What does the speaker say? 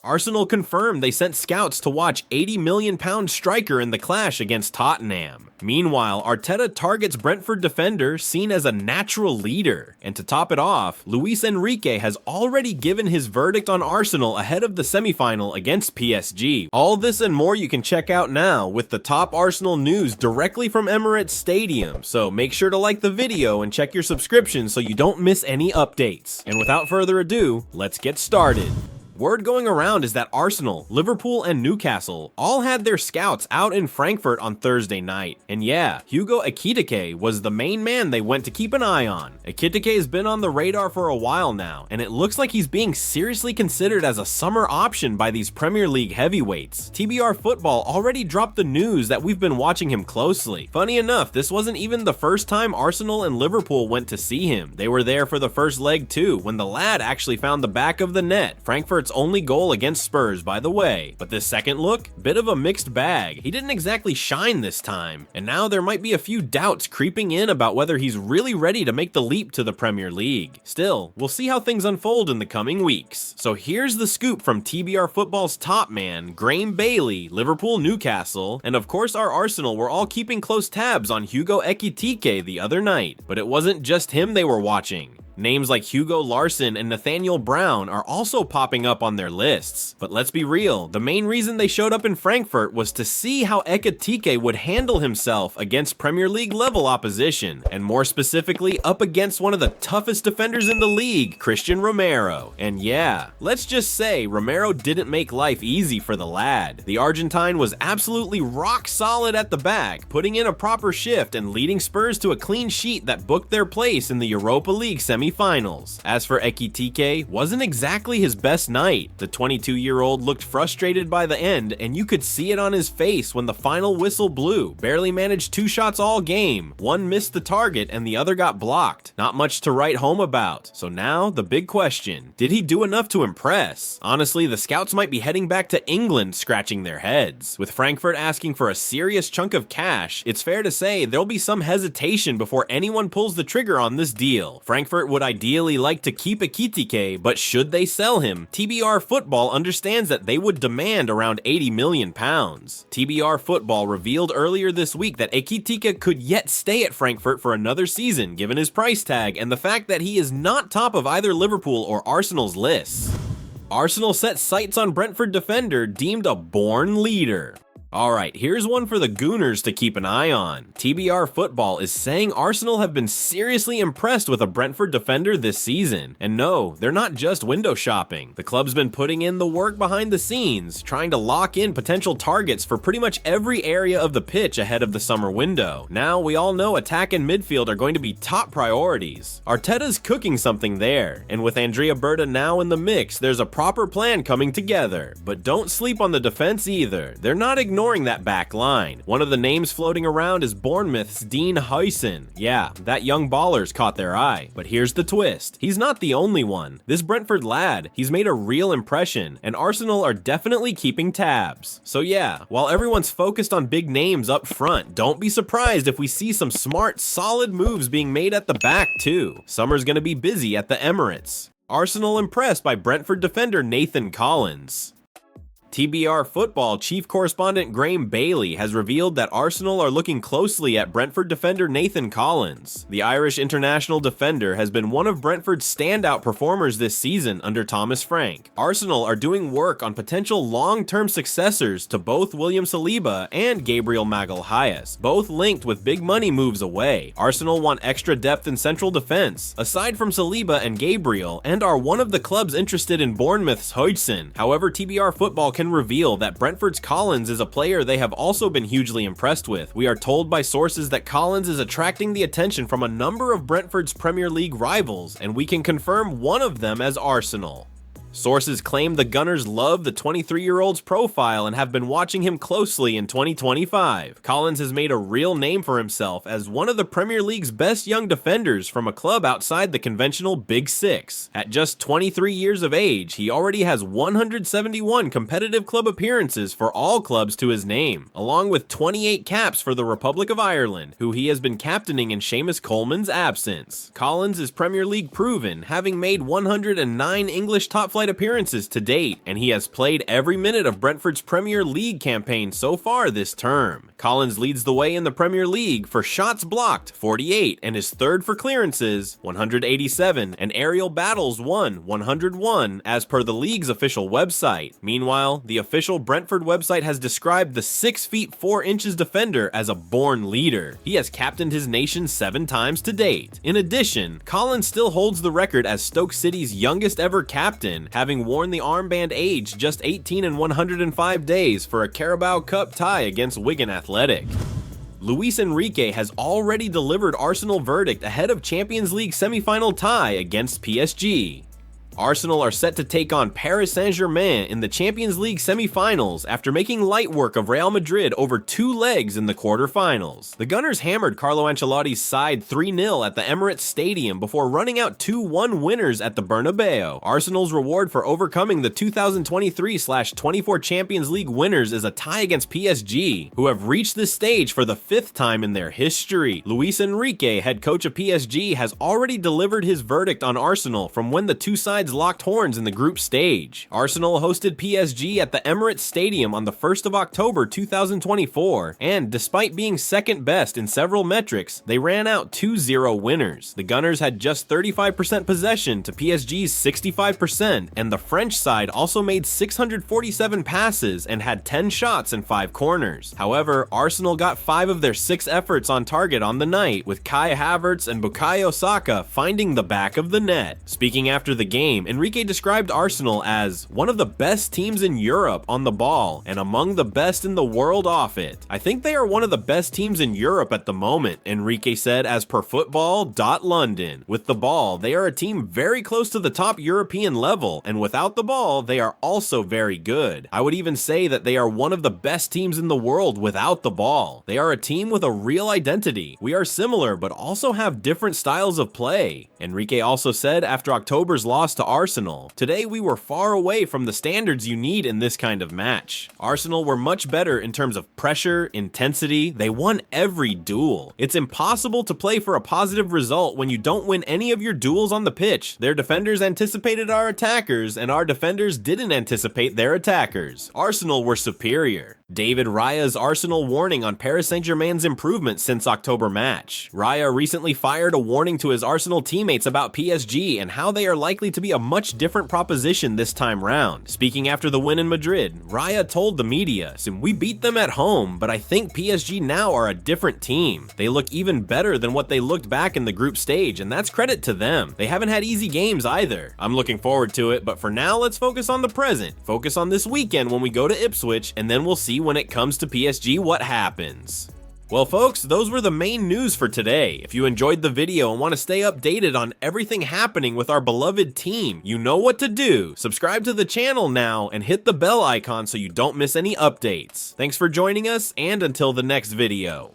Arsenal confirmed they sent scouts to watch £80 million striker in the clash against Tottenham. Meanwhile, Arteta targets Brentford defender seen as a natural leader. And to top it off, Luis Enrique has already given his verdict on Arsenal ahead of the semifinal against PSG. All this and more you can check out now with the top Arsenal news directly from Emirates Stadium. So make sure to like the video and check your subscription so you don't miss any updates. And without further ado, let's get started. Word going around is that Arsenal, Liverpool, and Newcastle all had their scouts out in Frankfurt on Thursday night. And yeah, Hugo Ekitike was the main man they went to keep an eye on. Ekitike has been on the radar for a while now, and it looks like he's being seriously considered as a summer option by these Premier League heavyweights. TBR Football already dropped the news that we've been watching him closely. Funny enough, this wasn't even the first time Arsenal and Liverpool went to see him. They were there for the first leg too, when the lad actually found the back of the net. Frankfurt's only goal against Spurs, by the way. But this second look, bit of a mixed bag. He didn't exactly shine this time, and now there might be a few doubts creeping in about whether he's really ready to make the leap to the Premier League. Still, we'll see how things unfold in the coming weeks. So here's the scoop from TBR Football's top man, Graeme Bailey, Liverpool, Newcastle, and of course our Arsenal were all keeping close tabs on Hugo Ekitike the other night. But it wasn't just him they were watching. Names like Hugo Larsson and Nathaniel Brown are also popping up on their lists. But let's be real, the main reason they showed up in Frankfurt was to see how Ekitike would handle himself against Premier League level opposition, and more specifically up against one of the toughest defenders in the league, Christian Romero. And yeah, let's just say Romero didn't make life easy for the lad. The Argentine was absolutely rock solid at the back, putting in a proper shift and leading Spurs to a clean sheet that booked their place in the Europa League semifinals. As for Ekitike, wasn't exactly his best night. The 22-year-old looked frustrated by the end, and you could see it on his face when the final whistle blew. Barely managed 2 shots all game. One missed the target and the other got blocked. Not much to write home about. So now, the big question. Did he do enough to impress? Honestly, the scouts might be heading back to England scratching their heads. With Frankfurt asking for a serious chunk of cash, it's fair to say there'll be some hesitation before anyone pulls the trigger on this deal. Frankfurt would ideally like to keep Ekitike, but should they sell him, TBR Football understands that they would demand around £80 million. TBR Football revealed earlier this week that Ekitike could yet stay at Frankfurt for another season given his price tag and the fact that he is not top of either Liverpool or Arsenal's lists. Arsenal set sights on Brentford defender deemed a born leader. Alright, here's one for the Gooners to keep an eye on. TBR Football is saying Arsenal have been seriously impressed with a Brentford defender this season. And no, they're not just window shopping. The club's been putting in the work behind the scenes, trying to lock in potential targets for pretty much every area of the pitch ahead of the summer window. Now, we all know attack and midfield are going to be top priorities. Arteta's cooking something there, and with Andrea Berta now in the mix, there's a proper plan coming together. But don't sleep on the defense either. They're not ignoring that back line. One of the names floating around is Bournemouth's Dean Huijsen. Yeah, that young baller's caught their eye. But here's the twist. He's not the only one. This Brentford lad, he's made a real impression, and Arsenal are definitely keeping tabs. So yeah, while everyone's focused on big names up front, don't be surprised if we see some smart, solid moves being made at the back too. Summer's gonna be busy at the Emirates. Arsenal impressed by Brentford defender Nathan Collins. TBR Football chief correspondent Graeme Bailey has revealed that Arsenal are looking closely at Brentford defender Nathan Collins. The Irish international defender has been one of Brentford's standout performers this season under Thomas Frank. Arsenal are doing work on potential long-term successors to both William Saliba and Gabriel Magalhaes, both linked with big money moves away. Arsenal want extra depth in central defense, aside from Saliba and Gabriel, and are one of the clubs interested in Bournemouth's Huijsen. However, TBR Football can reveal that Brentford's Collins is a player they have also been hugely impressed with. We are told by sources that Collins is attracting the attention from a number of Brentford's Premier League rivals, and we can confirm one of them as Arsenal. Sources claim the Gunners love the 23-year-old's profile and have been watching him closely in 2025. Collins has made a real name for himself as one of the Premier League's best young defenders from a club outside the conventional Big Six. At just 23 years of age, he already has 171 competitive club appearances for all clubs to his name, along with 28 caps for the Republic of Ireland, who he has been captaining in Seamus Coleman's absence. Collins is Premier League proven, having made 109 English top-flight top-flight appearances to date, and he has played every minute of Brentford's Premier League campaign so far this term. Collins leads the way in the Premier League for shots blocked, 48, and is third for clearances, 187, and aerial battles won, 101, as per the league's official website. Meanwhile, the official Brentford website has described the 6 feet 4 inches defender as a born leader. He has captained his nation 7 times to date. In addition, Collins still holds the record as Stoke City's youngest ever captain, having worn the armband aged just 18 and 105 days for a Carabao Cup tie against Wigan Athletic. Luis Enrique has already delivered Arsenal verdict ahead of Champions League semi-final tie against PSG. Arsenal are set to take on Paris Saint-Germain in the Champions League semi-finals after making light work of Real Madrid over 2 legs in the quarter-finals. The Gunners hammered Carlo Ancelotti's side 3-0 at the Emirates Stadium before running out 2-1 winners at the Bernabeu. Arsenal's reward for overcoming the 2023/24 Champions League winners is a tie against PSG, who have reached this stage for the 5th time in their history. Luis Enrique, head coach of PSG, has already delivered his verdict on Arsenal from when the two sides locked horns in the group stage. Arsenal hosted PSG at the Emirates Stadium on the 1st of October 2024, and despite being second best in several metrics, they ran out 2-0 winners. The Gunners had just 35% possession to PSG's 65%, and the French side also made 647 passes and had 10 shots and 5 corners. However, Arsenal got 5 of their 6 efforts on target on the night, with Kai Havertz and Bukayo Saka finding the back of the net. Speaking after the game, Enrique described Arsenal as one of the best teams in Europe on the ball and among the best in the world off it. I think they are one of the best teams in Europe at the moment, Enrique said as per Football.London. With the ball, they are a team very close to the top European level, and without the ball, they are also very good. I would even say that they are one of the best teams in the world without the ball. They are a team with a real identity. We are similar, but also have different styles of play. Enrique also said after October's loss to Arsenal, "Today we were far away from the standards you need in this kind of match. Arsenal were much better in terms of pressure, intensity, they won every duel. It's impossible to play for a positive result when you don't win any of your duels on the pitch. Their defenders anticipated our attackers, and our defenders didn't anticipate their attackers. Arsenal were superior." David Raya's Arsenal warning on Paris Saint-Germain's improvement since October match. Raya recently fired a warning to his Arsenal teammates about PSG and how they are likely to be a much different proposition this time round. Speaking after the win in Madrid, Raya told the media, "We beat them at home, but I think PSG now are a different team. They look even better than what they looked back in the group stage, and that's credit to them. They haven't had easy games either. I'm looking forward to it, but for now, let's focus on the present. Focus on this weekend when we go to Ipswich, and then we'll see when it comes to PSG what happens." Well folks, those were the main news for today. If you enjoyed the video and want to stay updated on everything happening with our beloved team, you know what to do. Subscribe to the channel now and hit the bell icon so you don't miss any updates. Thanks for joining us, and until the next video.